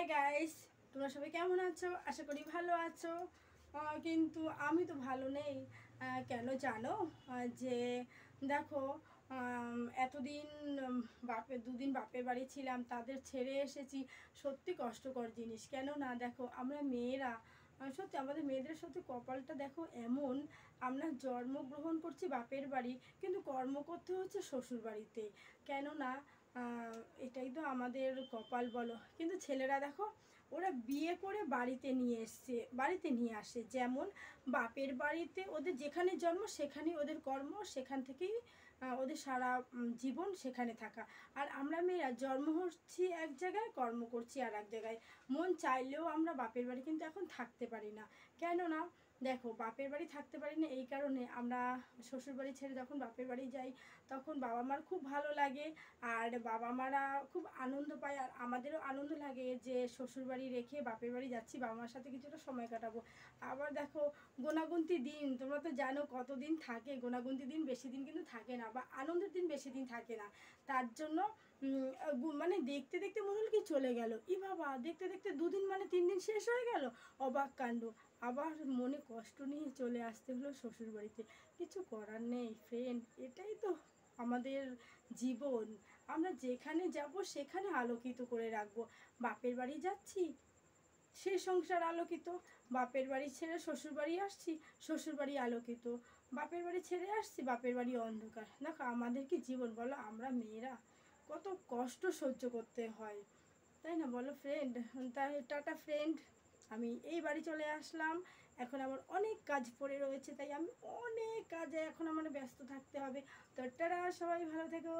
Hi guys, তোমরা সবাই কেমন আছো? আশা করি ভালো আছো। কিন্তু আমি তো ভালো নেই। কেন জানো? যে দেখো, এতদিন দুদিন বাপের বাড়ি ছিলাম, তাদের ছেড়ে এসেছি। সত্যি কষ্টকর জিনিস। কেন না দেখো, আমরা মেয়েরা সত্যি আমাদের মেয়েদের সত্যি কপালটা দেখো এমন। আমরা জন্মগ্রহণ করছি বাপের বাড়ি, কিন্তু কর্ম করতে হচ্ছে শ্বশুর বাড়িতে। কেননা এটাই তো আমাদের কপাল বলো। কিন্তু ছেলেরা দেখো, ওরা বিয়ে করে বাড়িতে নিয়ে আসে। যেমন বাপের বাড়িতে ওদের যেখানে জন্ম সেখানেই ওদের কর্ম, সেখান থেকেই ওদের সারা জীবন সেখানে থাকা। আর আমরা মেয়েরা জন্ম হচ্ছি এক জায়গায়, কর্ম করছি আর এক জায়গায়। মন চাইলেও আমরা বাপের বাড়ি কিন্তু এখন থাকতে পারি না। কেননা দেখো, বাপের বাড়ি থাকতে পারি না এই কারণে, আমরা শ্বশুর বাড়ি ছেড়ে যখন বাপের বাড়ি যাই তখন বাবা মার খুব ভালো লাগে। আর বাবা মারা খুব আনন্দ পায়, আর আমাদেরও আনন্দ লাগে যে শ্বশুর বাড়ি রেখে বাপের বাড়ি যাচ্ছি, বাবা মার সাথে কিছুটা সময় কাটাবো। আবার দেখো, গোনাগুনতি দিন, তোমরা তো জানো কতদিন থাকে। গোনাগুনতি দিন বেশি দিন কিন্তু থাকে না, বা আনন্দের দিন বেশি দিন থাকে না। তার জন্য মানে দেখতে দেখতে মনে হলো কি চলে গেল, ই বাবা, দেখতে দেখতে 2 দিন মানে 3 দিন শেষ হয়ে গেল। অবাক কাণ্ড। আবার মনে কষ্ট নিয়ে চলে আসতে হলো শ্বশুর বাড়িতে। কিছু করার নেই ফ্রেন্ড, এটাই তো আমাদের জীবন। আমরা যেখানে যাব সেখানে আলোকিত করে রাখবো। বাপের বাড়ি যাচ্ছি, সে সংসার আলোকিত। বাপের বাড়ি ছেড়ে শ্বশুর বাড়ি আসছি, শ্বশুর বাড়ি আলোকিত। বাপের বাড়ি ছেড়ে আসছি, বাপের বাড়ি অন্ধকার। দেখো আমাদের কি জীবন বলো, আমরা মেয়েরা কত কষ্ট সহ্য করতে হয়, তাই না বলো ফ্রেন্ড? তাই টাটা ফ্রেন্ড, আমি এই বাড়ি চলে আসলাম। এখন আমার অনেক কাজ পড়ে রয়েছে, তাই আমি অনেক কাজে এখন আমার ব্যস্ত থাকতে হবে। তো টাটা, সবাই ভালো থেকো।